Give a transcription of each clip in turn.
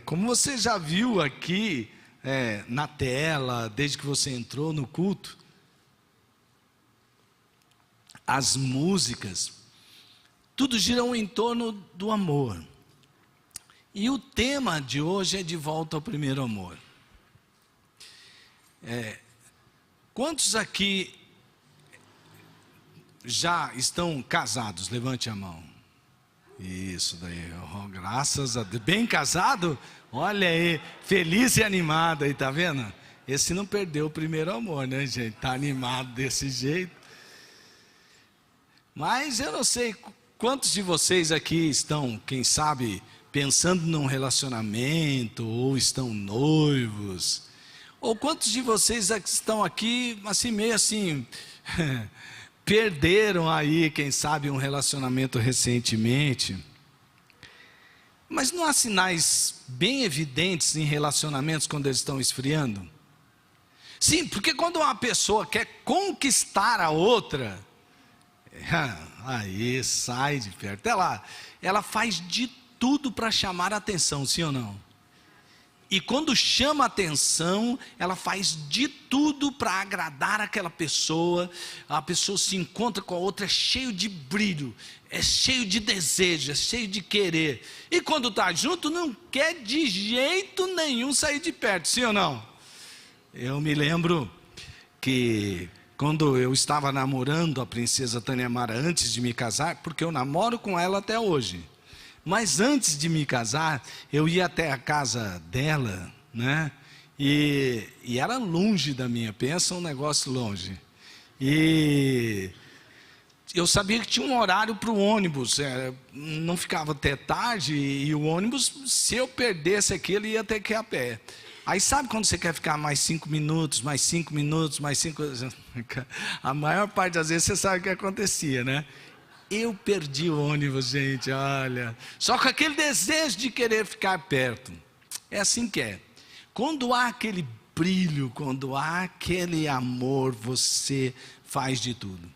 Como você já viu aqui na tela, desde que você entrou no culto, as músicas, tudo gira em torno do amor. E o tema de hoje é de volta ao primeiro amor. Quantos aqui já estão casados? Levante a mão. Isso daí, graças a Deus. Bem casado? Olha aí, feliz e animado aí, tá vendo? Esse não perdeu o primeiro amor, né, gente? Tá animado desse jeito. Mas eu não sei quantos de vocês aqui estão, quem sabe, pensando num relacionamento, ou estão noivos, ou quantos de vocês estão aqui, assim, meio assim, perderam aí, quem sabe, um relacionamento recentemente. Mas não há sinais bem evidentes em relacionamentos quando eles estão esfriando? Sim, porque quando uma pessoa quer conquistar a outra, aí sai de perto, ela faz de tudo para chamar a atenção, sim ou não? E quando chama a atenção, ela faz de tudo para agradar aquela pessoa. A pessoa se encontra com a outra, é cheio de brilho, é cheio de desejo, é cheio de querer. E quando está junto, não quer de jeito nenhum sair de perto, sim ou não? Eu me lembro que quando eu estava namorando a princesa Tânia Mara antes de me casar, porque eu namoro com ela até hoje. Mas antes de me casar, eu ia até a casa dela, né? E era longe da minha, pensa um negócio longe. E eu sabia que tinha um horário para o ônibus, não ficava até tarde, e o ônibus, se eu perdesse aquilo, ia ter que ir a pé. Aí sabe quando você quer ficar mais 5 minutos, mais 5 minutos, mais 5... A maior parte das vezes você sabe o que acontecia, né? Eu perdi o ônibus, gente, olha. Só com aquele desejo de querer ficar perto. É assim que é. Quando há aquele brilho, quando há aquele amor, você faz de tudo.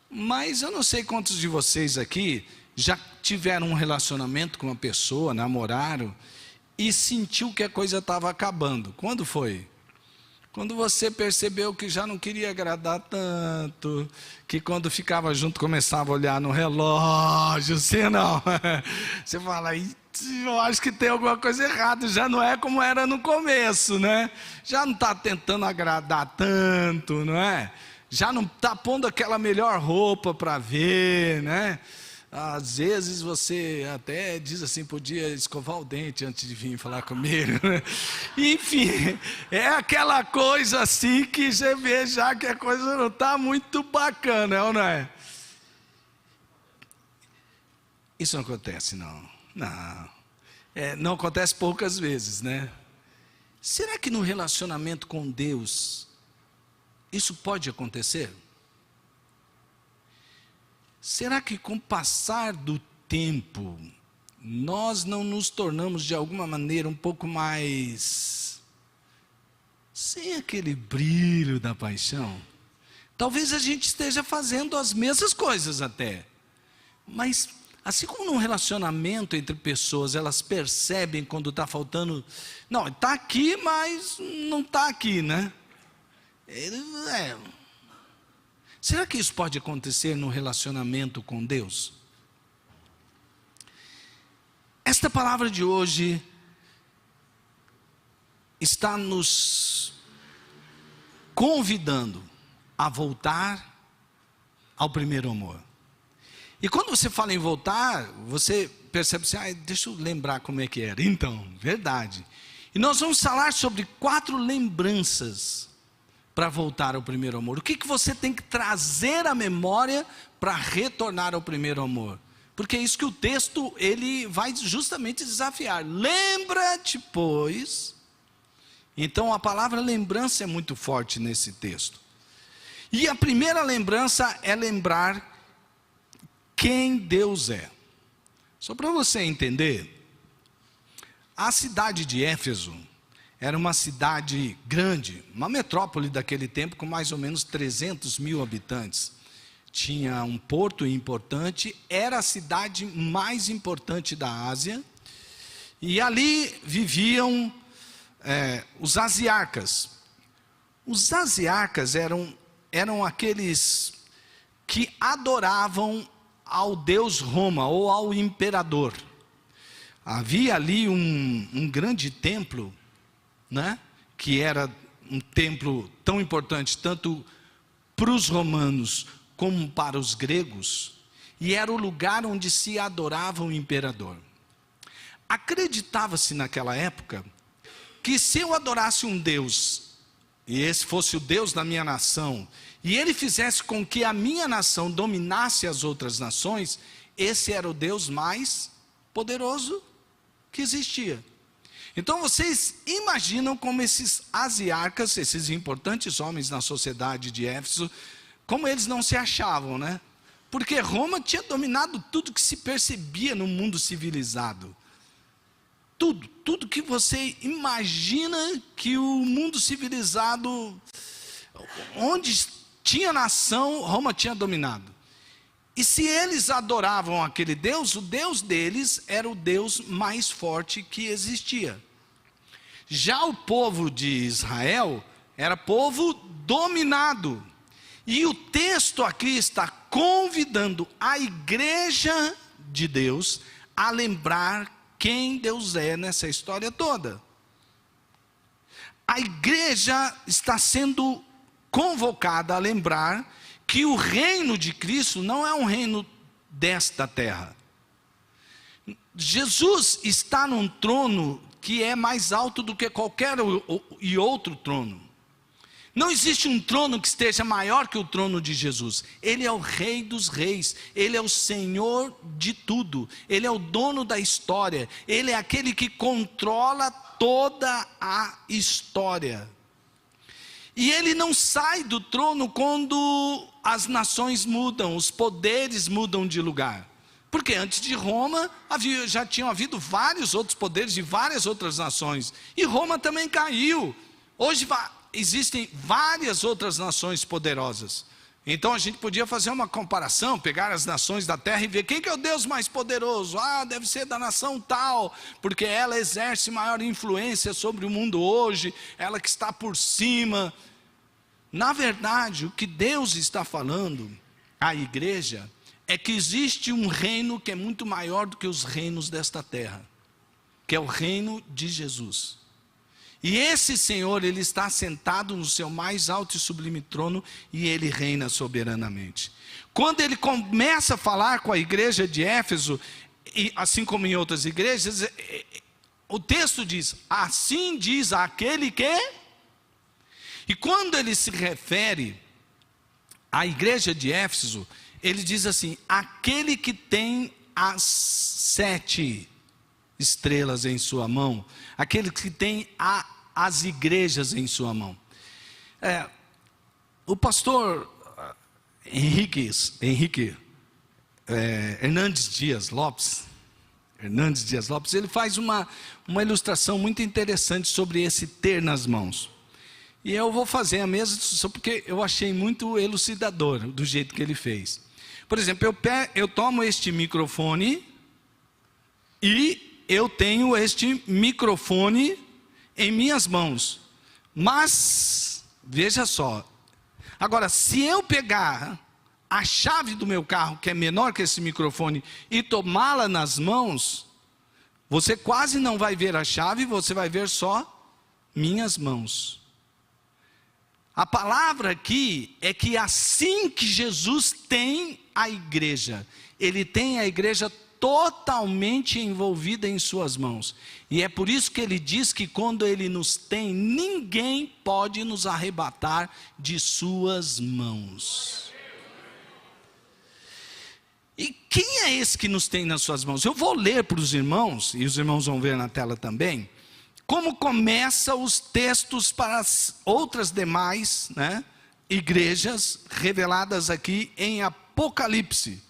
Mas eu não sei quantos de vocês aqui já tiveram um relacionamento com uma pessoa, namoraram, e sentiu que a coisa estava acabando. Quando foi? Quando você percebeu que já não queria agradar tanto, que quando ficava junto começava a olhar no relógio, sim ou não? Você fala, eu acho que tem alguma coisa errada, já não é como era no começo, né? Já não está tentando agradar tanto, não é? Já não está pondo aquela melhor roupa para ver, né? Às vezes você até diz assim, podia escovar o dente antes de vir falar comigo, né? Enfim, é aquela coisa assim que você vê já que a coisa não está muito bacana, ou não é? Isso não acontece, não. Não acontece poucas vezes, né? Será que no relacionamento com Deus, isso pode acontecer? Será que com o passar do tempo, nós não nos tornamos de alguma maneira um pouco mais, sem aquele brilho da paixão? Talvez a gente esteja fazendo as mesmas coisas até, mas assim como num relacionamento entre pessoas, elas percebem quando está faltando, não, está aqui, mas não está aqui, né? Será que isso pode acontecer no relacionamento com Deus? Esta palavra de hoje está nos convidando a voltar ao primeiro amor. E quando você fala em voltar, você percebe assim, deixa eu lembrar como é que era. Então, verdade. E nós vamos falar sobre 4 lembranças para voltar ao primeiro amor. O que você tem que trazer à memória para retornar ao primeiro amor? Porque é isso que o texto, ele vai justamente desafiar. Lembra-te, pois. Então a palavra lembrança é muito forte nesse texto. E a primeira lembrança é lembrar quem Deus é. Só para você entender, a cidade de Éfeso era uma cidade grande, uma metrópole daquele tempo com mais ou menos 300 mil habitantes. Tinha um porto importante, era a cidade mais importante da Ásia. E ali viviam os asiarcas. Os asiarcas eram aqueles que adoravam ao deus Roma, ou ao imperador. Havia ali um grande templo, né, que era um templo tão importante, tanto para os romanos como para os gregos, e era o lugar onde se adorava o imperador. Acreditava-se naquela época que se eu adorasse um Deus, e esse fosse o Deus da minha nação, e ele fizesse com que a minha nação dominasse as outras nações, esse era o Deus mais poderoso que existia. Então vocês imaginam como esses asiarcas, esses importantes homens na sociedade de Éfeso, como eles não se achavam, né? Porque Roma tinha dominado tudo que se percebia no mundo civilizado. Tudo que você imagina que o mundo civilizado, onde tinha nação, Roma tinha dominado. E se eles adoravam aquele Deus, o Deus deles era o Deus mais forte que existia. Já o povo de Israel era povo dominado. E o texto aqui está convidando a igreja de Deus a lembrar quem Deus é nessa história toda. A igreja está sendo convocada a lembrar que o reino de Cristo não é um reino desta terra. Jesus está num trono que é mais alto do que qualquer outro trono. Não existe um trono que esteja maior que o trono de Jesus. Ele é o Rei dos Reis, Ele é o Senhor de tudo, Ele é o dono da história, Ele é aquele que controla toda a história. E Ele não sai do trono quando as nações mudam, os poderes mudam de lugar. Porque antes de Roma, já tinham havido vários outros poderes de várias outras nações. E Roma também caiu. Hoje existem várias outras nações poderosas. Então a gente podia fazer uma comparação, pegar as nações da terra e ver quem que é o Deus mais poderoso. Deve ser da nação tal, porque ela exerce maior influência sobre o mundo hoje, ela que está por cima. Na verdade, o que Deus está falando à igreja é que existe um reino que é muito maior do que os reinos desta terra, que é o reino de Jesus. E esse Senhor, Ele está sentado no seu mais alto e sublime trono, e Ele reina soberanamente. Quando Ele começa a falar com a igreja de Éfeso, e assim como em outras igrejas, o texto diz, assim diz aquele que... E quando Ele se refere à igreja de Éfeso, Ele diz assim, aquele que tem as 7 estrelas em sua mão, aquele que tem as igrejas em sua mão. O pastor Henrique Hernandes Dias Lopes, ele faz uma ilustração muito interessante sobre esse ter nas mãos. E eu vou fazer a mesma discussão porque eu achei muito elucidador do jeito que ele fez. Por exemplo, eu tomo este microfone e eu tenho este microfone em minhas mãos. Mas, veja só, agora se eu pegar a chave do meu carro, que é menor que esse microfone, e tomá-la nas mãos, você quase não vai ver a chave, você vai ver só minhas mãos. A palavra aqui é que assim que Jesus tem a igreja, Ele tem a igreja totalmente envolvida em suas mãos. E é por isso que Ele diz que quando Ele nos tem, ninguém pode nos arrebatar de suas mãos. E quem é esse que nos tem nas suas mãos? Eu vou ler para os irmãos, e os irmãos vão ver na tela também, como começa os textos para as outras demais, igrejas reveladas aqui em Apocalipse.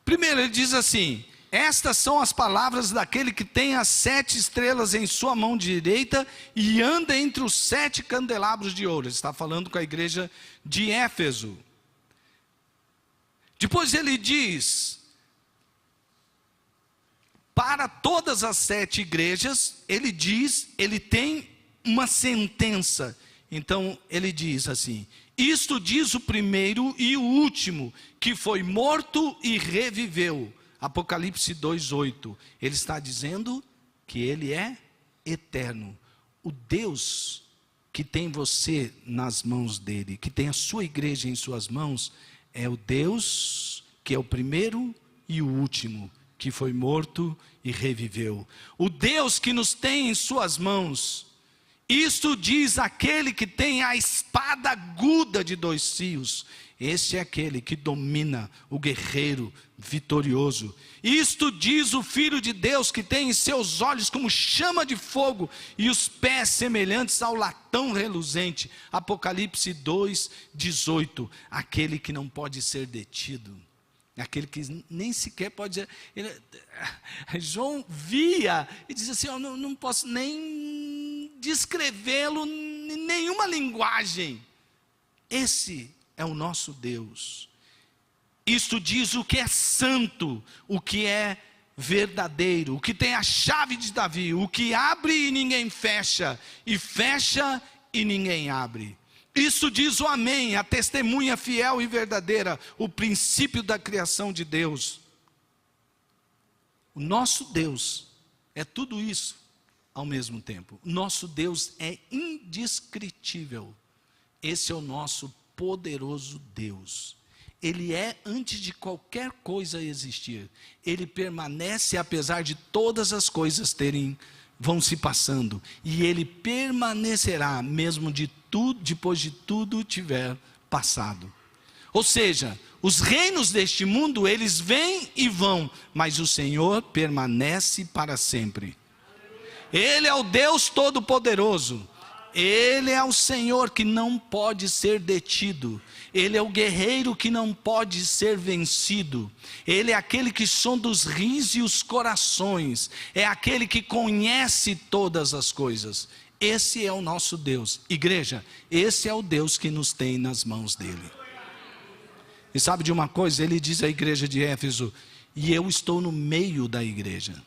Primeiro ele diz assim, estas são as palavras daquele que tem as 7 estrelas em sua mão direita e anda entre os 7 candelabros de ouro. Ele está falando com a igreja de Éfeso. Depois ele diz, para todas as 7 igrejas, ele diz, ele tem uma sentença. Então ele diz assim: isto diz o primeiro e o último, que foi morto e reviveu. Apocalipse 2:8. Ele está dizendo que ele é eterno. O Deus que tem você nas mãos dele, que tem a sua igreja em suas mãos, é o Deus que é o primeiro e o último, que foi morto e reviveu. O Deus que nos tem em suas mãos, isto diz aquele que tem a espada aguda de 2 fios. Esse é aquele que domina, o guerreiro vitorioso. Isto diz o Filho de Deus, que tem em seus olhos como chama de fogo e os pés semelhantes ao latão reluzente. Apocalipse 2:18. Aquele que não pode ser detido. Aquele que nem sequer pode ser. João via e dizia assim: eu não posso nem descrevê-lo em nenhuma linguagem. Esse é o nosso Deus. Isto diz o que é santo, o que é verdadeiro, o que tem a chave de Davi, o que abre e ninguém fecha, e fecha e ninguém abre. Isso diz o Amém, a testemunha fiel e verdadeira, o princípio da criação de Deus. O nosso Deus é tudo isso ao mesmo tempo. O nosso Deus é indescritível. Esse é o nosso poderoso Deus. Ele é antes de qualquer coisa existir. Ele permanece apesar de todas as coisas vão se passando. E ele permanecerá mesmo depois de tudo tiver passado. Ou seja, os reinos deste mundo, eles vêm e vão, mas o Senhor permanece para sempre. Ele é o Deus Todo-Poderoso. Ele é o Senhor que não pode ser detido. Ele é o guerreiro que não pode ser vencido. Ele é aquele que sonda os rins e os corações. É aquele que conhece todas as coisas. Esse é o nosso Deus. Igreja, esse é o Deus que nos tem nas mãos dele. E sabe de uma coisa? Ele diz à igreja de Éfeso: e eu estou no meio da igreja.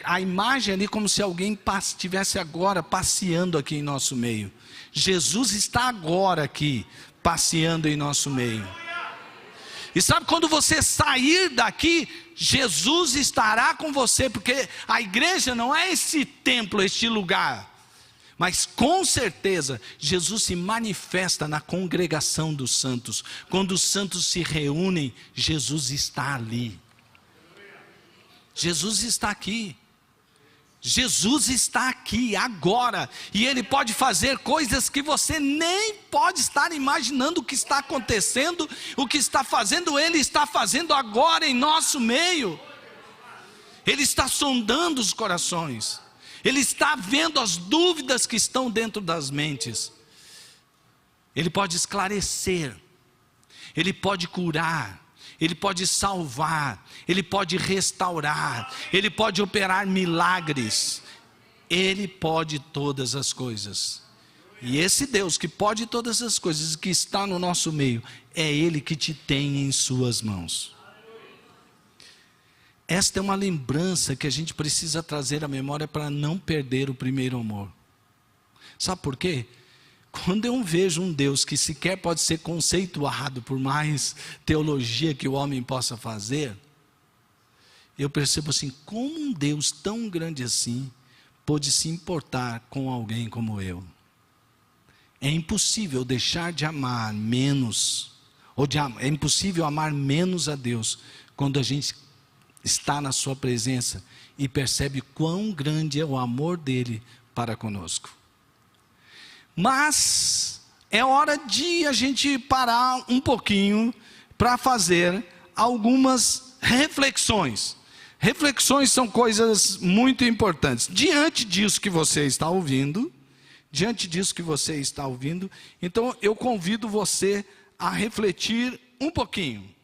A imagem ali como se alguém estivesse agora passeando aqui em nosso meio. Jesus está agora aqui, passeando em nosso meio. E sabe, quando você sair daqui, Jesus estará com você, porque a igreja não é esse templo, este lugar. Mas com certeza, Jesus se manifesta na congregação dos santos. Quando os santos se reúnem, Jesus está ali. Jesus está aqui. Jesus está aqui agora. E Ele pode fazer coisas que você nem pode estar imaginando o que está acontecendo. O que está fazendo, Ele está fazendo agora em nosso meio. Ele está sondando os corações. Ele está vendo as dúvidas que estão dentro das mentes. Ele pode esclarecer. Ele pode curar. Ele pode salvar, Ele pode restaurar, Ele pode operar milagres. Ele pode todas as coisas. E esse Deus que pode todas as coisas, que está no nosso meio, é Ele que te tem em suas mãos. Esta é uma lembrança que a gente precisa trazer à memória para não perder o primeiro amor. Sabe por quê? Quando eu vejo um Deus que sequer pode ser conceituado, por mais teologia que o homem possa fazer, eu percebo assim: como um Deus tão grande assim pôde se importar com alguém como eu? É impossível deixar de amar menos, é impossível amar menos a Deus quando a gente está na sua presença e percebe quão grande é o amor dele para conosco. Mas é hora de a gente parar um pouquinho para fazer algumas reflexões. Reflexões são coisas muito importantes. Diante disso que você está ouvindo, então eu convido você a refletir um pouquinho.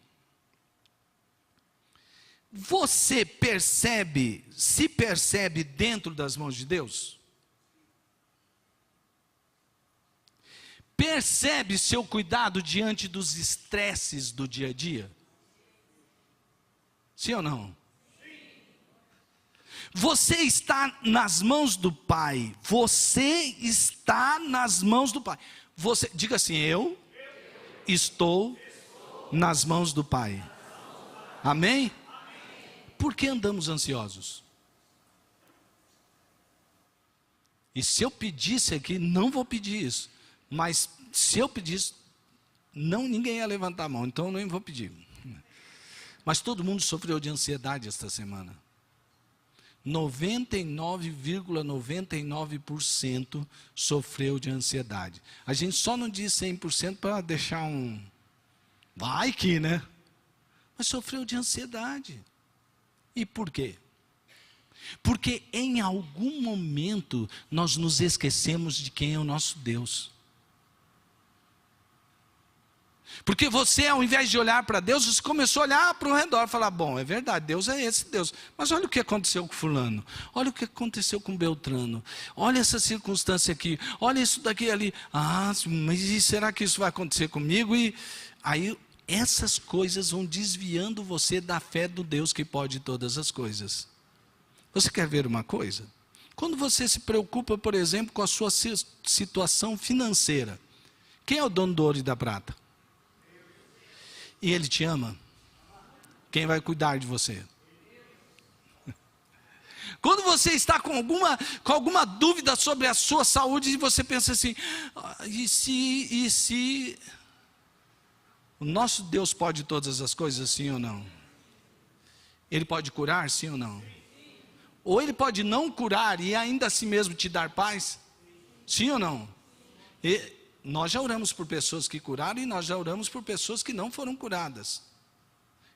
Você se percebe dentro das mãos de Deus? Percebe seu cuidado diante dos estresses do dia a dia? Sim ou não? Você está nas mãos do Pai. Você está nas mãos do Pai. Você, diga assim: eu estou nas mãos do Pai. Amém? Por que andamos ansiosos? E se eu pedisse aqui, não vou pedir isso. Mas se eu pedisse, ninguém ia levantar a mão. Então eu nem vou pedir. Mas todo mundo sofreu de ansiedade esta semana. 99,99% sofreu de ansiedade. A gente só não diz 100% para deixar vai que, né? Mas sofreu de ansiedade. E por quê? Porque em algum momento nós nos esquecemos de quem é o nosso Deus. Porque você, ao invés de olhar para Deus, você começou a olhar para o redor e falar: bom, é verdade, Deus é esse Deus. Mas olha o que aconteceu com fulano, olha o que aconteceu com Beltrano, olha essa circunstância aqui, olha isso daqui ali. Mas e será que isso vai acontecer comigo? E aí essas coisas vão desviando você da fé do Deus que pode todas as coisas. Você quer ver uma coisa? Quando você se preocupa, por exemplo, com a sua situação financeira, quem é o dono do ouro e da prata? E Ele te ama? Quem vai cuidar de você? Quando você está com alguma dúvida sobre a sua saúde, e você pensa assim: e se o nosso Deus pode todas as coisas, sim ou não? Ele pode curar, sim ou não? Ou Ele pode não curar e ainda assim mesmo te dar paz? Sim ou não? Nós já oramos por pessoas que curaram e nós já oramos por pessoas que não foram curadas.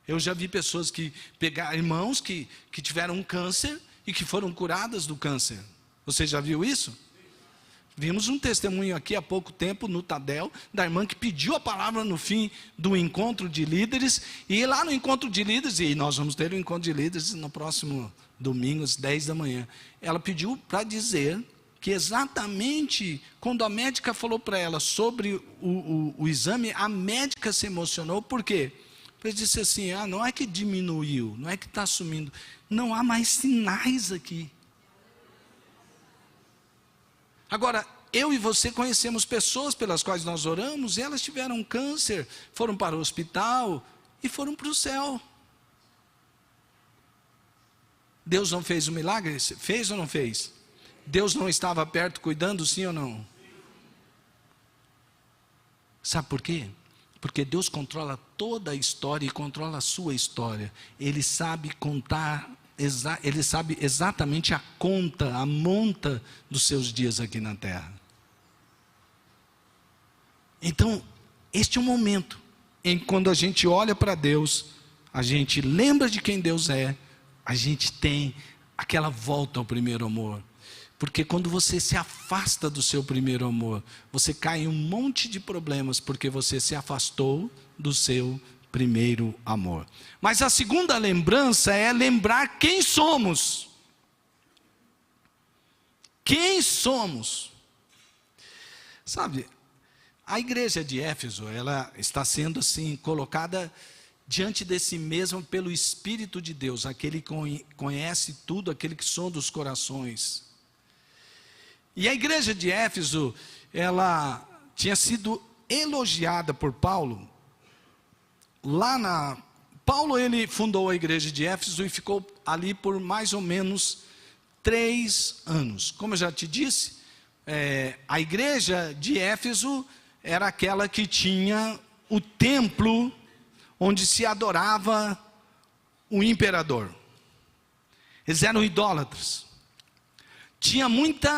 Eu já vi pessoas que pegaram, irmãos que tiveram um câncer e que foram curadas do câncer. Você já viu isso? Vimos um testemunho aqui há pouco tempo no Tadel, da irmã que pediu a palavra no fim do encontro de líderes. E lá no encontro de líderes, e nós vamos ter um encontro de líderes no próximo domingo, às 10 da manhã. Ela pediu para dizer que exatamente quando a médica falou para ela sobre o exame, a médica se emocionou. Por quê? Porque disse assim: não é que diminuiu, não é que está sumindo, não há mais sinais aqui. Agora, eu e você conhecemos pessoas pelas quais nós oramos, e elas tiveram câncer, foram para o hospital e foram para o céu. Deus não fez o milagre? Fez ou não fez? Deus não estava perto cuidando, sim ou não? Sabe por quê? Porque Deus controla toda a história e controla a sua história. Ele sabe contar, Ele sabe exatamente a monta dos seus dias aqui na terra. Então, este é o momento em que, quando a gente olha para Deus, a gente lembra de quem Deus é, a gente tem aquela volta ao primeiro amor. Porque quando você se afasta do seu primeiro amor, você cai em um monte de problemas, porque você se afastou do seu primeiro amor. Mas a segunda lembrança é lembrar quem somos. Quem somos? Sabe, a igreja de Éfeso, ela está sendo assim colocada diante de si mesma pelo Espírito de Deus, aquele que conhece tudo, aquele que sonda os corações. E a igreja de Éfeso, ela tinha sido elogiada por Paulo. Paulo, ele fundou a igreja de Éfeso e ficou ali por mais ou menos 3 anos. Como eu já te disse, a igreja de Éfeso era aquela que tinha o templo onde se adorava o imperador. Eles eram idólatras. Tinha muito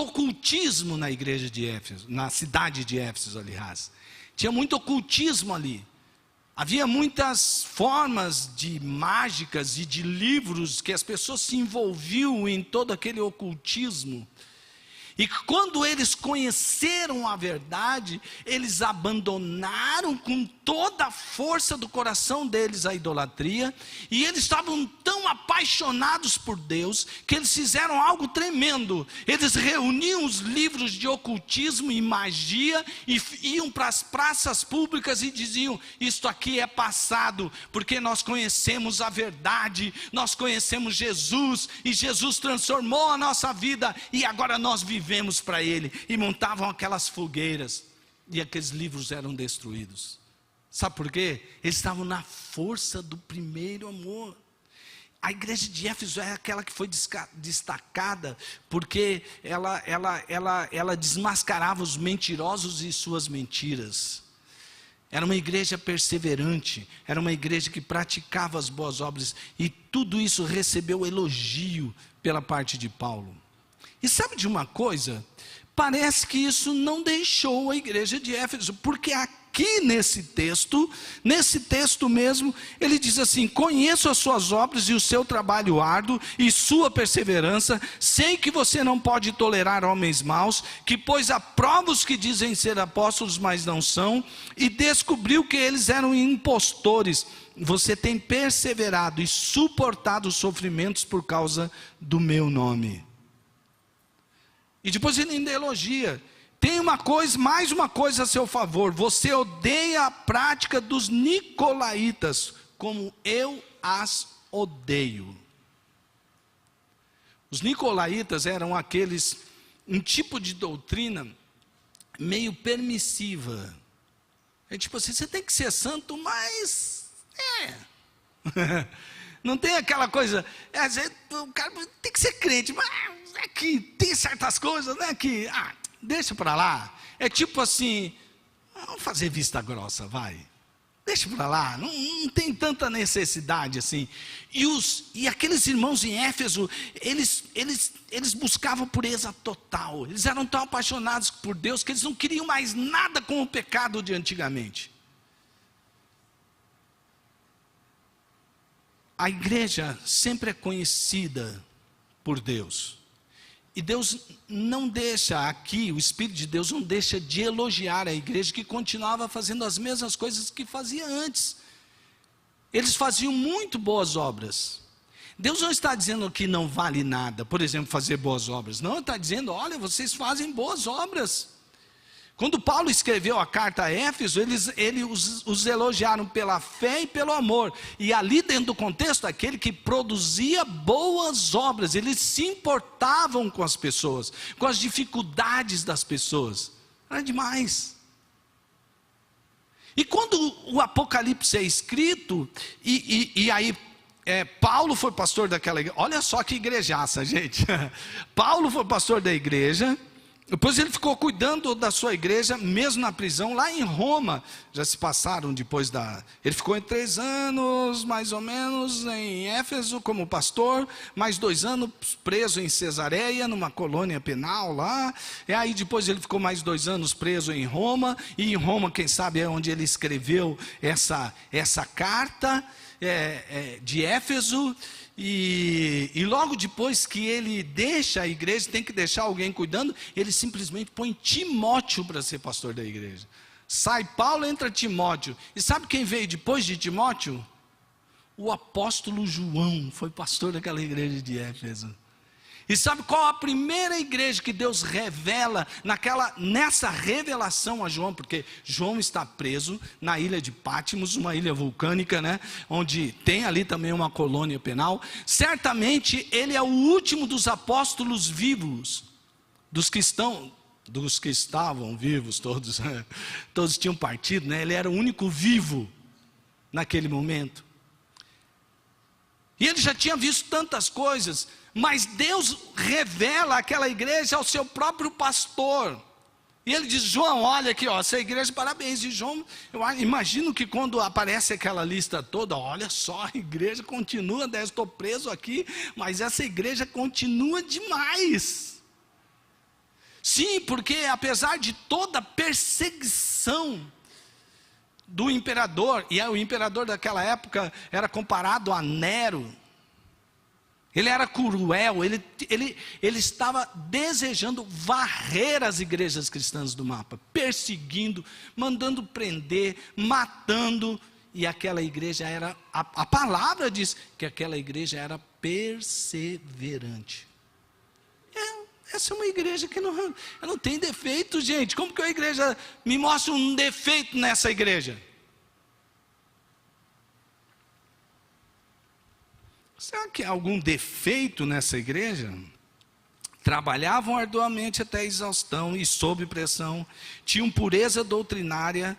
ocultismo na igreja de Éfeso, na cidade de Éfeso, aliás. Tinha muito ocultismo ali. Havia muitas formas de mágicas e de livros que as pessoas se envolviam em todo aquele ocultismo. E quando eles conheceram a verdade, eles abandonaram com toda a força do coração deles a idolatria, e eles estavam tão apaixonados por Deus, que eles fizeram algo tremendo. Eles reuniam os livros de ocultismo e magia, e iam para as praças públicas e diziam: isto aqui é passado, porque nós conhecemos a verdade, nós conhecemos Jesus, e Jesus transformou a nossa vida, e agora nós vivemos para Ele. E montavam aquelas fogueiras, e aqueles livros eram destruídos. Sabe por quê? Eles estavam na força do primeiro amor. A igreja de Éfeso é aquela que foi destacada, porque ela desmascarava os mentirosos e suas mentiras. Era uma igreja perseverante, era uma igreja que praticava as boas obras, e tudo isso recebeu elogio pela parte de Paulo. E sabe de uma coisa? Parece que isso não deixou a igreja de Éfeso, porque aqui nesse texto mesmo, ele diz assim: conheço as suas obras e o seu trabalho árduo e sua perseverança, sei que você não pode tolerar homens maus, que pois aprova os que dizem ser apóstolos, mas não são, e descobriu que eles eram impostores. Você tem perseverado e suportado os sofrimentos por causa do meu nome. E depois ele ainda elogia: tem mais uma coisa a seu favor, você odeia a prática dos nicolaítas, como eu as odeio. Os nicolaítas eram um tipo de doutrina meio permissiva. É tipo assim: você tem que ser santo, mas não tem aquela coisa, o cara tem que ser crente, mas é que tem certas coisas, né, que deixa para lá. É tipo assim: vamos fazer vista grossa, vai, deixa para lá, não tem tanta necessidade assim. E aqueles irmãos em Éfeso, eles buscavam pureza total. Eles eram tão apaixonados por Deus que eles não queriam mais nada com o pecado de antigamente. A igreja sempre é conhecida por Deus. E Deus não deixa aqui, o Espírito de Deus não deixa de elogiar a igreja, que continuava fazendo as mesmas coisas que fazia antes. Eles faziam muito boas obras. Deus não está dizendo que não vale nada, por exemplo, fazer boas obras. Não, Ele está dizendo: olha, vocês fazem boas obras. Quando Paulo escreveu a carta a Éfeso, eles os elogiaram pela fé e pelo amor. E ali dentro do contexto, aquele que produzia boas obras, eles se importavam com as pessoas, com as dificuldades das pessoas. Era demais. E quando o Apocalipse é escrito, e aí Paulo foi pastor daquela igreja. Olha só que igrejaça, gente. Paulo foi pastor da igreja. Depois ele ficou cuidando da sua igreja, mesmo na prisão, lá em Roma. Já se passaram depois ele ficou 3 anos, mais ou menos, em Éfeso, como pastor. Mais 2 anos preso em Cesareia, numa colônia penal lá. E aí depois ele ficou mais 2 anos preso em Roma. E em Roma, quem sabe, é onde ele escreveu essa carta de Éfeso. E logo depois que ele deixa a igreja, tem que deixar alguém cuidando, ele simplesmente põe Timóteo para ser pastor da igreja. Sai Paulo, entra Timóteo. E sabe quem veio depois de Timóteo? O apóstolo João foi pastor daquela igreja de Éfeso. E sabe qual a primeira igreja que Deus revela nessa revelação a João? Porque João está preso na ilha de Patmos, uma ilha vulcânica, né? Onde tem ali também uma colônia penal. Certamente ele é o último dos apóstolos vivos, dos que estavam vivos, todos tinham partido, né? Ele era o único vivo naquele momento. E ele já tinha visto tantas coisas, mas Deus revela aquela igreja ao seu próprio pastor. E ele diz: João, olha aqui, essa igreja, parabéns. E João, eu imagino que quando aparece aquela lista toda, olha só, a igreja continua, estou preso aqui, mas essa igreja continua demais. Sim, porque apesar de toda a perseguição do imperador, e o imperador daquela época era comparado a Nero. Ele era cruel, ele estava desejando varrer as igrejas cristãs do mapa, perseguindo, mandando prender, matando, e aquela igreja era, a palavra diz que aquela igreja era perseverante. Essa é uma igreja que não tem defeito, gente. Como que a igreja me mostra um defeito nessa igreja? Será que há algum defeito nessa igreja? Trabalhavam arduamente até a exaustão e sob pressão, tinham pureza doutrinária,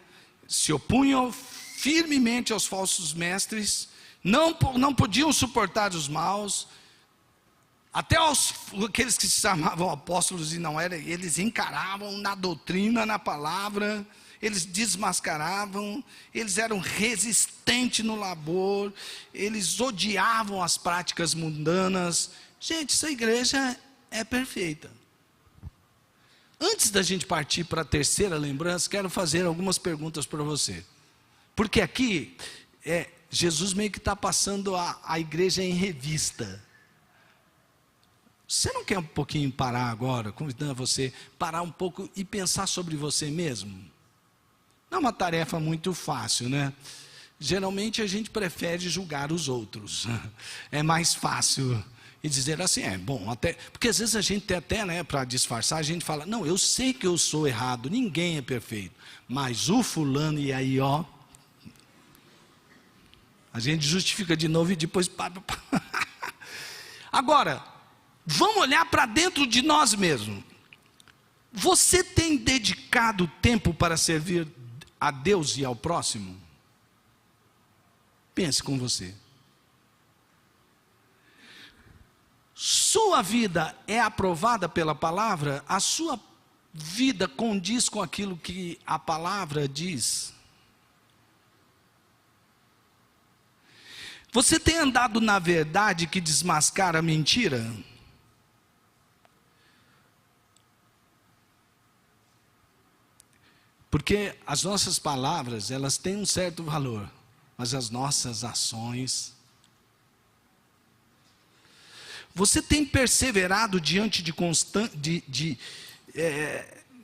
se opunham firmemente aos falsos mestres, não podiam suportar os maus, até aqueles que se chamavam apóstolos e não eram, eles encaravam na doutrina, na palavra, eles desmascaravam, eles eram resistentes no labor, eles odiavam as práticas mundanas. Gente, essa igreja é perfeita. Antes da gente partir para a terceira lembrança, quero fazer algumas perguntas para você. Porque aqui, Jesus meio que está passando a igreja em revista. Você não quer um pouquinho parar agora, convidando você, parar um pouco e pensar sobre você mesmo? Não é uma tarefa muito fácil, né? Geralmente a gente prefere julgar os outros. É mais fácil e dizer assim, bom, até, porque às vezes a gente até, né, para disfarçar, a gente fala, não, eu sei que eu sou errado, ninguém é perfeito, mas o fulano, e aí ó, a gente justifica de novo e depois agora, vamos olhar para dentro de nós mesmos. Você tem dedicado tempo para servir a Deus e ao próximo? Pense com você. Sua vida é aprovada pela palavra? A sua vida condiz com aquilo que a palavra diz? Você tem andado na verdade que desmascara a mentira? Porque as nossas palavras, elas têm um certo valor, mas as nossas ações... Você tem perseverado diante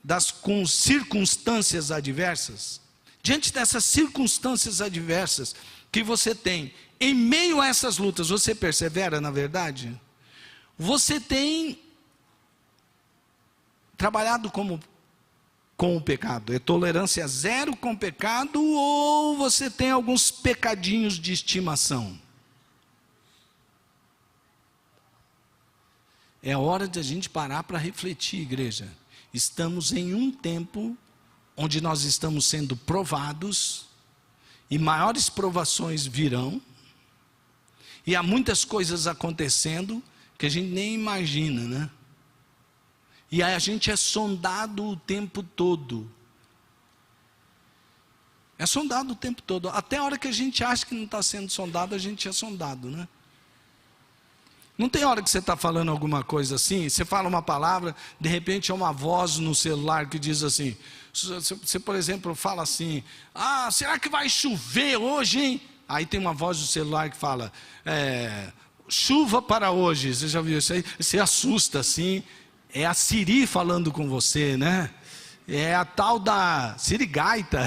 das circunstâncias adversas? Diante dessas circunstâncias adversas que você tem, em meio a essas lutas, você persevera na verdade? Você tem trabalhado com o pecado? É tolerância zero com o pecado, ou você tem alguns pecadinhos de estimação? É hora de a gente parar para refletir, igreja. Estamos em um tempo onde nós estamos sendo provados, e maiores provações virão, e há muitas coisas acontecendo que a gente nem imagina, né? E aí a gente é sondado o tempo todo. É sondado o tempo todo. Até a hora que a gente acha que não está sendo sondado, a gente é sondado, né? Não tem hora que você está falando alguma coisa assim, você fala uma palavra, de repente é uma voz no celular que diz assim, você por exemplo fala assim, será que vai chover hoje, hein? Aí tem uma voz do celular que fala, chuva para hoje, você já viu isso aí? Você assusta assim, é a Siri falando com você, né? É a tal da Sirigaita,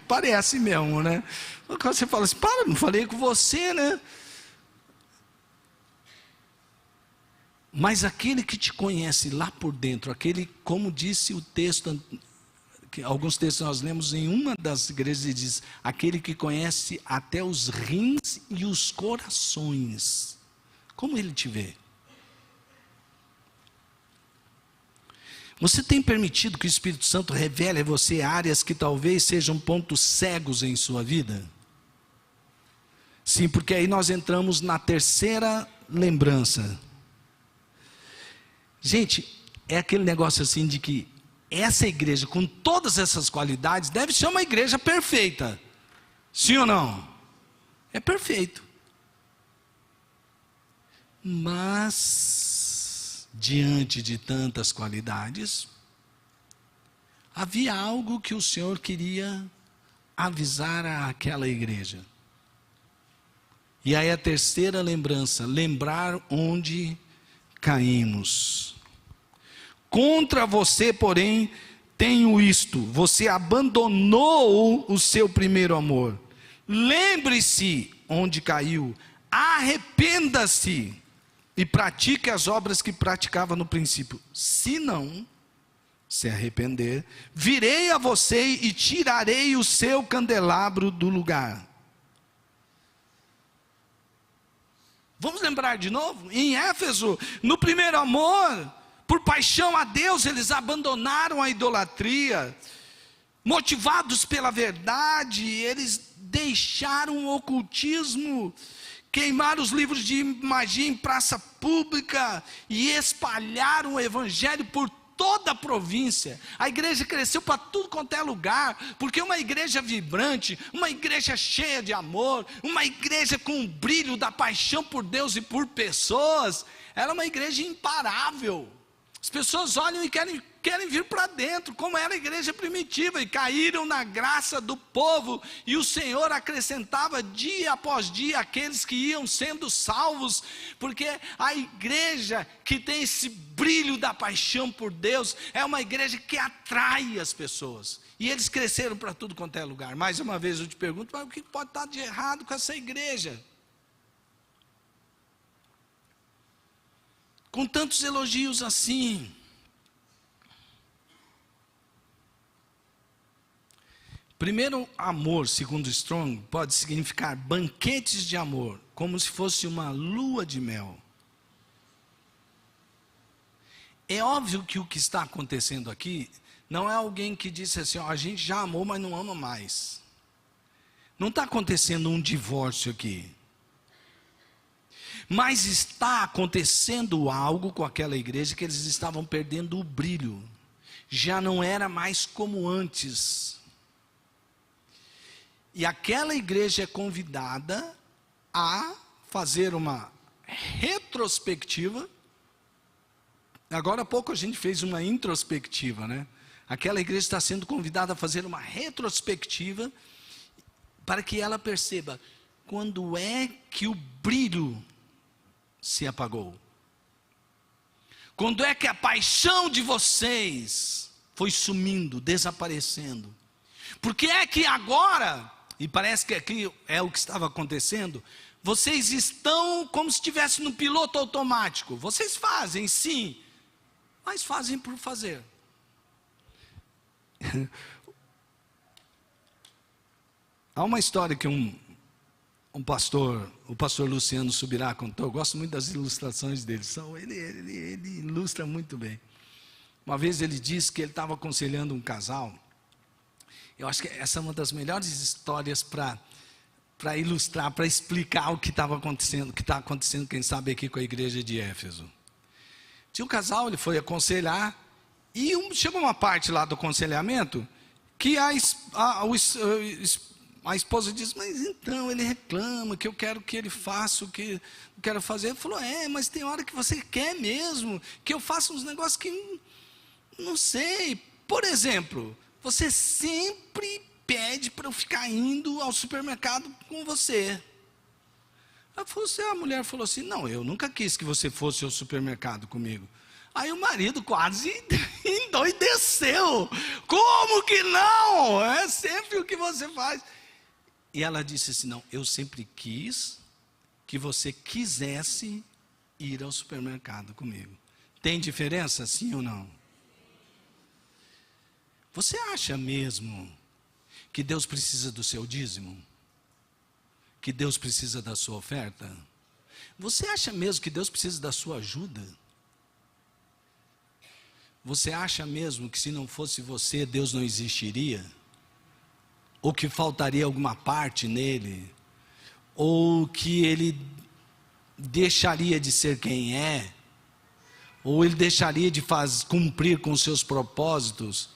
parece mesmo, né? Quando você fala assim, não falei com você, né? Mas aquele que te conhece lá por dentro, aquele, como disse o texto, que alguns textos nós lemos em uma das igrejas, e diz, aquele que conhece até os rins e os corações, como ele te vê? Você tem permitido que o Espírito Santo revele a você áreas que talvez sejam pontos cegos em sua vida? Sim, porque aí nós entramos na terceira lembrança. Gente, é aquele negócio assim de que essa igreja, com todas essas qualidades, deve ser uma igreja perfeita. Sim ou não? É perfeito. Mas, diante de tantas qualidades, havia algo que o Senhor queria avisar àquela igreja. E aí a terceira lembrança, lembrar onde caímos. Contra você, porém, tenho isto: você abandonou o seu primeiro amor. Lembre-se onde caiu, arrependa-se e pratique as obras que praticava no princípio. Se não se arrepender, virei a você e tirarei o seu candelabro do lugar. Vamos lembrar de novo? Em Éfeso, no primeiro amor, por paixão a Deus, eles abandonaram a idolatria. Motivados pela verdade, eles deixaram o ocultismo, queimaram os livros de magia em praça pública e espalharam o evangelho por toda a província. A igreja cresceu para tudo quanto é lugar, porque uma igreja vibrante, uma igreja cheia de amor, uma igreja com o brilho da paixão por Deus e por pessoas, ela é uma igreja imparável. As pessoas olham e querem vir para dentro, como era a igreja primitiva, e caíram na graça do povo, e o Senhor acrescentava dia após dia aqueles que iam sendo salvos, porque a igreja que tem esse brilho da paixão por Deus, é uma igreja que atrai as pessoas, e eles cresceram para tudo quanto é lugar. Mais uma vez eu te pergunto, mas o que pode estar de errado com essa igreja? Com tantos elogios assim. Primeiro amor, segundo Strong, pode significar banquetes de amor, como se fosse uma lua de mel. É óbvio que o que está acontecendo aqui, não é alguém que disse assim, ó, a gente já amou, mas não ama mais. Não está acontecendo um divórcio aqui. Mas está acontecendo algo com aquela igreja, que eles estavam perdendo o brilho. Já não era mais como antes. E aquela igreja é convidada a fazer uma retrospectiva. Agora há pouco a gente fez uma introspectiva, né? Aquela igreja está sendo convidada a fazer uma retrospectiva, para que ela perceba quando é que o brilho se apagou. Quando é que a paixão de vocês foi sumindo, desaparecendo? Porque é que agora, e parece que aqui é o que estava acontecendo, vocês estão como se estivessem no piloto automático. Vocês fazem, sim, mas fazem por fazer. Há uma história que um pastor, o pastor Luciano Subirá contou. Eu gosto muito das ilustrações dele, ele ilustra muito bem. Uma vez ele disse que ele estava aconselhando um casal. Eu acho que essa é uma das melhores histórias para ilustrar, para explicar o que estava acontecendo, o que está acontecendo, quem sabe, aqui com a igreja de Éfeso. Tinha um casal, ele foi aconselhar, e chegou uma parte lá do aconselhamento, que a esposa disse, mas então, ele reclama que eu quero que ele faça o que eu quero fazer. Ele falou, mas tem hora que você quer mesmo, que eu faça uns negócios que, não sei, por exemplo, você sempre pede para eu ficar indo ao supermercado com você. A mulher falou assim, não, eu nunca quis que você fosse ao supermercado comigo. Aí o marido quase endoideceu. Como que não? É sempre o que você faz. E ela disse assim, não, eu sempre quis que você quisesse ir ao supermercado comigo. Tem diferença, sim ou não? Você acha mesmo que Deus precisa do seu dízimo? Que Deus precisa da sua oferta? Você acha mesmo que Deus precisa da sua ajuda? Você acha mesmo que se não fosse você, Deus não existiria? Ou que faltaria alguma parte nele? Ou que ele deixaria de ser quem é? Ou ele deixaria de cumprir com os seus propósitos?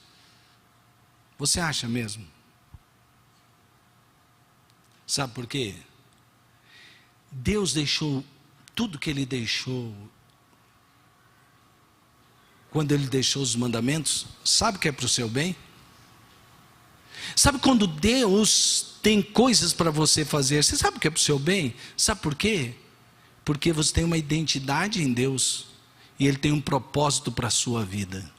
Você acha mesmo? Sabe por quê? Deus deixou tudo que ele deixou. Quando ele deixou os mandamentos, sabe que é para o seu bem? Sabe quando Deus tem coisas para você fazer, você sabe que é para o seu bem? Sabe por quê? Porque você tem uma identidade em Deus, e Ele tem um propósito para a sua vida.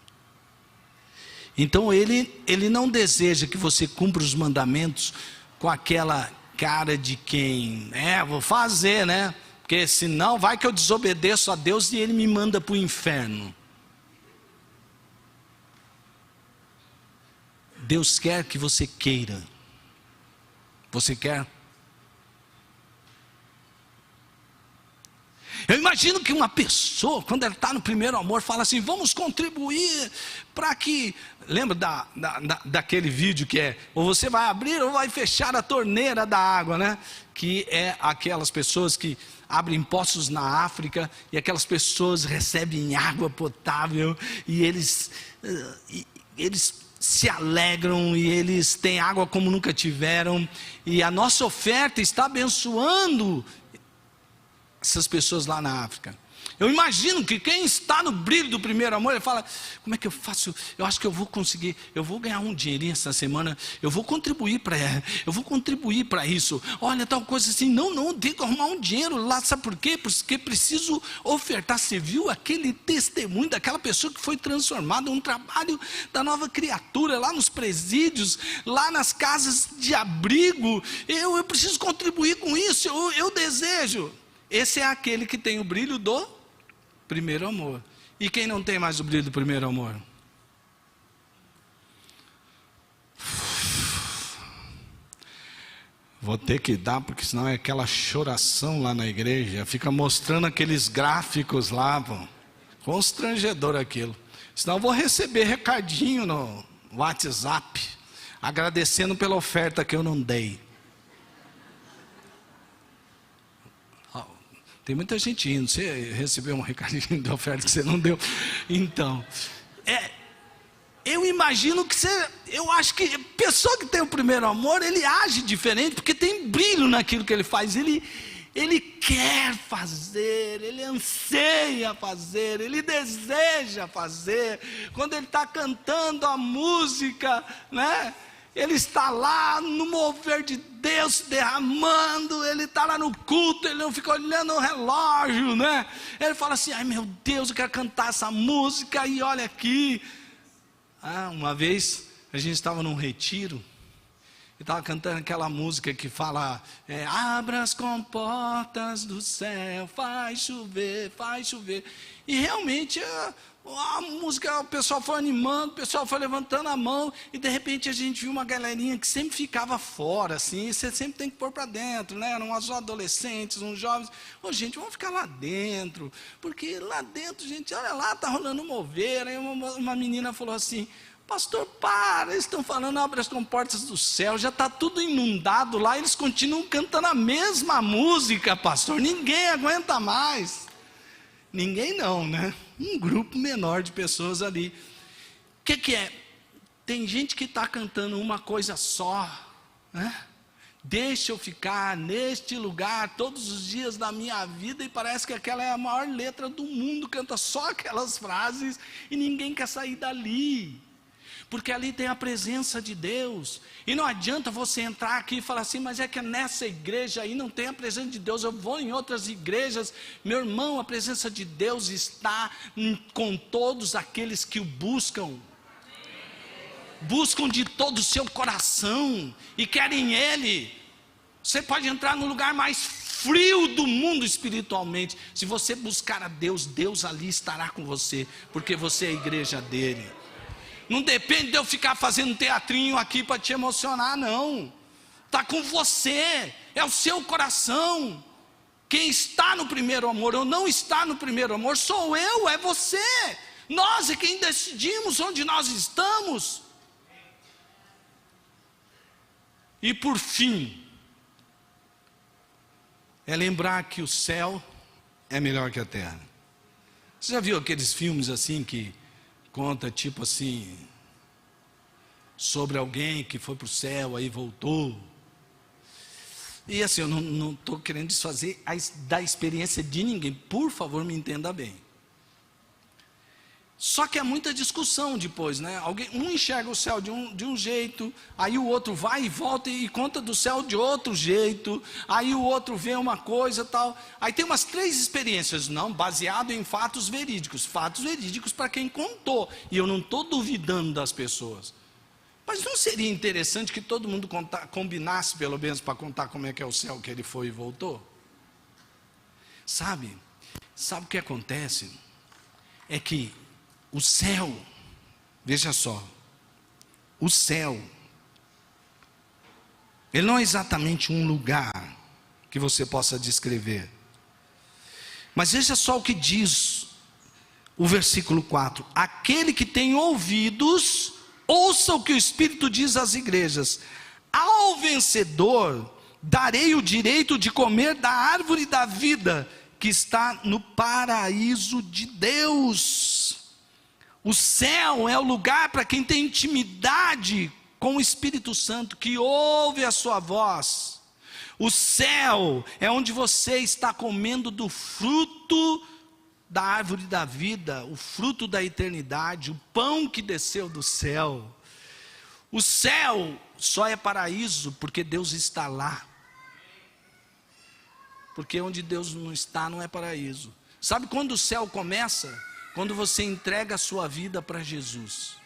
Então Ele não deseja que você cumpra os mandamentos com aquela cara de quem, vou fazer, né? Porque senão vai que eu desobedeço a Deus e Ele me manda para o inferno. Deus quer que você queira. Você quer? Eu imagino que uma pessoa, quando ela está no primeiro amor, fala assim: vamos contribuir para que... Lembra daquele vídeo que é: ou você vai abrir ou vai fechar a torneira da água, né? Que é aquelas pessoas que abrem poços na África, e aquelas pessoas recebem água potável, e eles se alegram, e eles têm água como nunca tiveram, e a nossa oferta está abençoando essas pessoas lá na África. Eu imagino que quem está no brilho do primeiro amor, ele fala: como é que eu faço? Eu acho que eu vou conseguir, eu vou ganhar um dinheirinho essa semana, eu vou contribuir para isso. Olha, tal coisa assim, não, tem que arrumar um dinheiro lá, sabe por quê? Porque preciso ofertar. Você viu aquele testemunho daquela pessoa que foi transformada, um trabalho da nova criatura, lá nos presídios, lá nas casas de abrigo. Eu preciso contribuir com isso, eu desejo. Esse é aquele que tem o brilho do primeiro amor. E quem não tem mais o brilho do primeiro amor? Vou ter que dar, porque senão é aquela choração lá na igreja. Fica mostrando aqueles gráficos lá, pô. Constrangedor aquilo. Senão eu vou receber recadinho no WhatsApp, agradecendo pela oferta que eu não dei. Tem muita gente indo. Você recebeu um recadinho de oferta que você não deu. Então, eu imagino que eu acho que a pessoa que tem o primeiro amor, ele age diferente, porque tem brilho naquilo que ele faz. Ele quer fazer, ele anseia fazer, ele deseja fazer. Quando ele está cantando a música, né? Ele está lá no mover de Deus derramando, ele está lá no culto, ele não fica olhando o relógio, né? Ele fala assim: ai meu Deus, eu quero cantar essa música, e olha aqui. Uma vez a gente estava num retiro, e estava cantando aquela música que fala: abra as comportas do céu, faz chover, faz chover. E realmente a música, o pessoal foi animando, o pessoal foi levantando a mão, e de repente a gente viu uma galerinha que sempre ficava fora, assim, e você sempre tem que pôr para dentro, né? Eram uns adolescentes, uns jovens. Gente, vamos ficar lá dentro, porque lá dentro, gente, olha lá, está rolando um mover. Aí uma menina falou assim: pastor, para, eles estão falando, abre as comportas do céu, já está tudo inundado lá, eles continuam cantando a mesma música, pastor, ninguém aguenta mais. Ninguém não, né? Um grupo menor de pessoas ali. O que é? Tem gente que está cantando uma coisa só, né? Deixa eu ficar neste lugar todos os dias da minha vida, e parece que aquela é a maior letra do mundo, canta só aquelas frases, e ninguém quer sair dali. Porque ali tem a presença de Deus. E não adianta você entrar aqui e falar assim: mas é que nessa igreja aí não tem a presença de Deus, eu vou em outras igrejas. Meu irmão, a presença de Deus está com todos aqueles que o buscam. Buscam de todo o seu coração e querem Ele. Você pode entrar no lugar mais frio do mundo espiritualmente. Se você buscar a Deus, Deus ali estará com você, porque você é a igreja dele. Não depende de eu ficar fazendo teatrinho aqui para te emocionar, não. Está com você, é o seu coração. Quem está no primeiro amor ou não está no primeiro amor, sou eu, é você. Nós é quem decidimos onde nós estamos. E por fim, é lembrar que o céu é melhor que a terra. Você já viu aqueles filmes assim que conta tipo assim, sobre alguém que foi para o céu, aí voltou? E assim, eu não estou querendo desfazer da experiência de ninguém, por favor me entenda bem. Só que é muita discussão depois, né? Um enxerga o céu de um jeito, aí o outro vai e volta e conta do céu de outro jeito, aí o outro vê uma coisa tal. Aí tem umas 3 experiências, não, baseado em fatos verídicos para quem contou, e eu não estou duvidando das pessoas. Mas não seria interessante que todo mundo combinasse pelo menos para contar como é que é o céu que ele foi e voltou? Sabe o que acontece? É que o céu, veja só, o céu, ele não é exatamente um lugar que você possa descrever, mas veja só o que diz o versículo 4: aquele que tem ouvidos, ouça o que o Espírito diz às igrejas. Ao vencedor darei o direito de comer da árvore da vida, que está no paraíso de Deus. O céu é o lugar para quem tem intimidade com o Espírito Santo, que ouve a sua voz. O céu é onde você está comendo do fruto da árvore da vida, o fruto da eternidade, o pão que desceu do céu. O céu só é paraíso porque Deus está lá. Porque onde Deus não está, não é paraíso. Sabe quando o céu começa? Quando você entrega a sua vida para Jesus.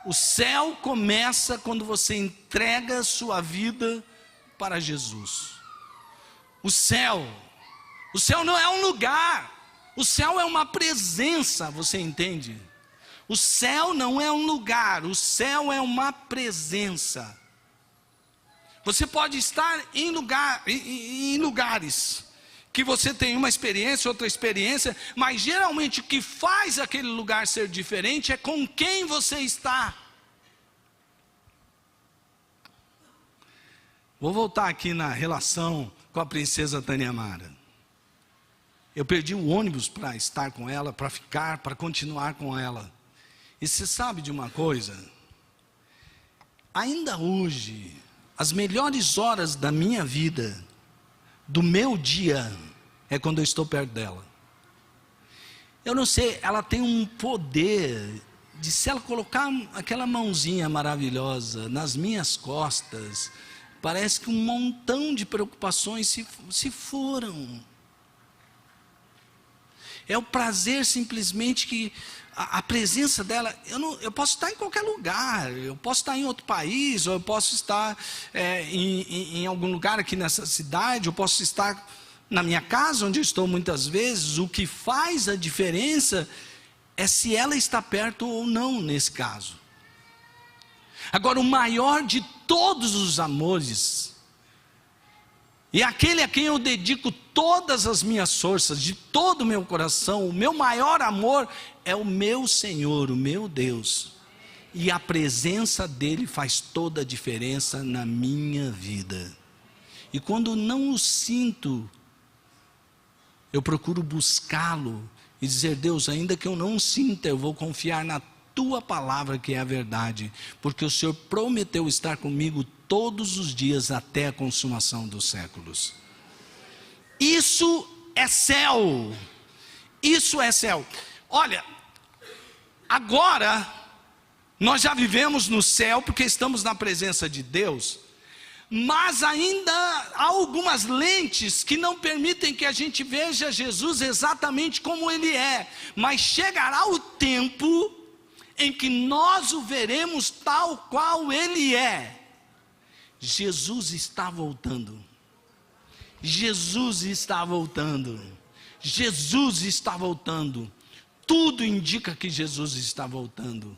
O céu começa quando você entrega a sua vida para Jesus. O céu não é um lugar, o céu é uma presença, você entende? O céu não é um lugar, o céu é uma presença. Você pode estar em lugares que você tem uma experiência, outra experiência, mas geralmente o que faz aquele lugar ser diferente é com quem você está. Vou voltar aqui na relação com a princesa Taniamara. Eu perdi o ônibus para estar com ela, para ficar, para continuar com ela. E você sabe de uma coisa? Ainda hoje, as melhores horas da minha vida, do meu dia, é quando eu estou perto dela. Eu não sei, ela tem um poder de, se ela colocar aquela mãozinha maravilhosa nas minhas costas, parece que um montão de preocupações se foram. É o prazer simplesmente que a presença dela, eu posso estar em qualquer lugar, eu posso estar em outro país, ou eu posso estar em algum lugar aqui nessa cidade, eu posso estar na minha casa, onde eu estou muitas vezes. O que faz a diferença é se ela está perto ou não nesse caso. Agora, o maior de todos os amores, e aquele a quem eu dedico todas as minhas forças, de todo o meu coração, o meu maior amor é o meu Senhor, o meu Deus. E a presença dele faz toda a diferença na minha vida. E quando não o sinto, eu procuro buscá-lo e dizer: Deus, ainda que eu não sinta, eu vou confiar na tua palavra, que é a verdade, porque o Senhor prometeu estar comigo todos os dias até a consumação dos séculos. Isso é céu. Isso é céu. Olha, agora nós já vivemos no céu porque estamos na presença de Deus, mas ainda há algumas lentes que não permitem que a gente veja Jesus exatamente como Ele é. Mas chegará o tempo em que nós o veremos tal qual Ele é. Jesus está voltando. Jesus está voltando. Jesus está voltando. Tudo indica que Jesus está voltando.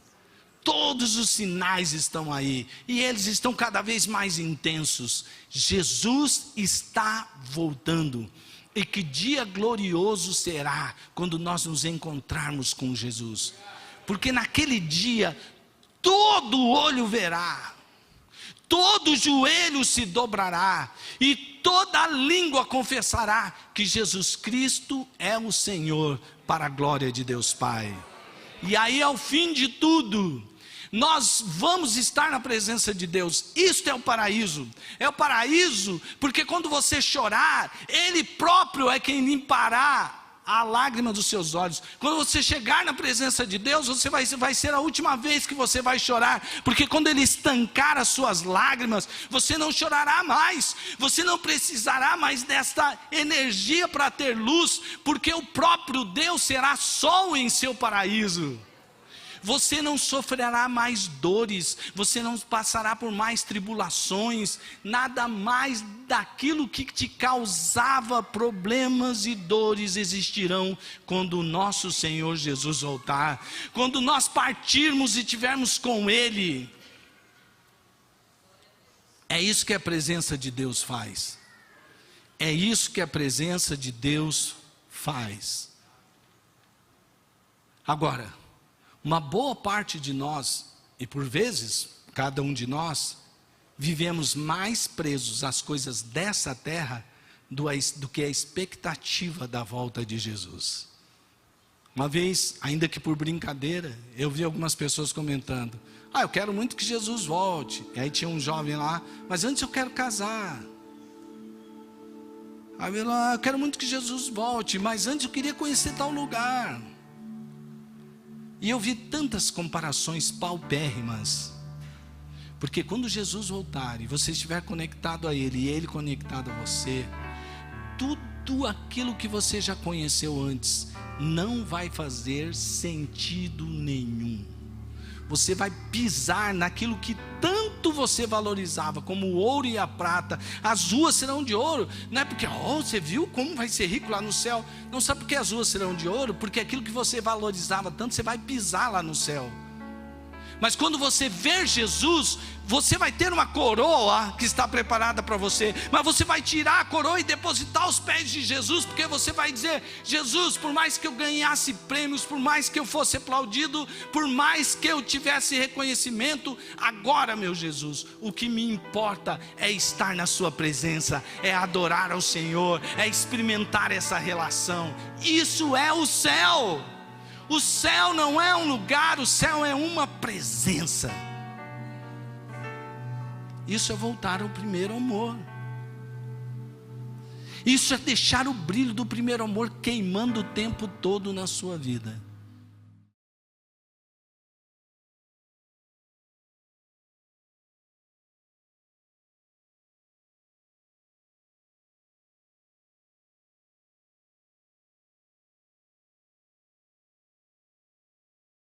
Todos os sinais estão aí, e eles estão cada vez mais intensos. Jesus está voltando. E que dia glorioso será quando nós nos encontrarmos com Jesus. Porque naquele dia todo olho verá, todo joelho se dobrará, e toda língua confessará que Jesus Cristo é o Senhor, para a glória de Deus Pai. E aí, ao fim de tudo, nós vamos estar na presença de Deus. Isto é o paraíso. É o paraíso porque quando você chorar, Ele próprio é quem limpará a lágrima dos seus olhos. Quando você chegar na presença de Deus, vai ser a última vez que você vai chorar, porque quando Ele estancar as suas lágrimas, você não chorará mais, você não precisará mais desta energia para ter luz, porque o próprio Deus será sol em seu paraíso. Você não sofrerá mais dores, você não passará por mais tribulações, nada mais daquilo que te causava problemas e dores existirão quando o nosso Senhor Jesus voltar, quando nós partirmos e estivermos com Ele. É isso que a presença de Deus faz, é isso que a presença de Deus faz. Agora, uma boa parte de nós, e por vezes, cada um de nós, vivemos mais presos às coisas dessa terra do que a expectativa da volta de Jesus. Uma vez, ainda que por brincadeira, eu vi algumas pessoas comentando: eu quero muito que Jesus volte. E aí tinha um jovem lá: mas antes eu quero casar. Aí eu quero muito que Jesus volte, mas antes eu queria conhecer tal lugar. E eu vi tantas comparações paupérrimas, porque quando Jesus voltar e você estiver conectado a Ele e Ele conectado a você, tudo aquilo que você já conheceu antes não vai fazer sentido nenhum. Você vai pisar naquilo que tanto você valorizava, como o ouro e a prata. As ruas serão de ouro, não é porque você viu como vai ser rico lá no céu. Não sabe por que as ruas serão de ouro? Porque aquilo que você valorizava tanto, você vai pisar lá no céu. Mas quando você ver Jesus, você vai ter uma coroa que está preparada para você, mas você vai tirar a coroa e depositar aos pés de Jesus, porque você vai dizer: Jesus, por mais que eu ganhasse prêmios, por mais que eu fosse aplaudido, por mais que eu tivesse reconhecimento, agora, meu Jesus, o que me importa é estar na sua presença, é adorar ao Senhor, é experimentar essa relação. Isso é o céu. O céu não é um lugar, o céu é uma presença. Isso é voltar ao primeiro amor. Isso é deixar o brilho do primeiro amor queimando o tempo todo na sua vida.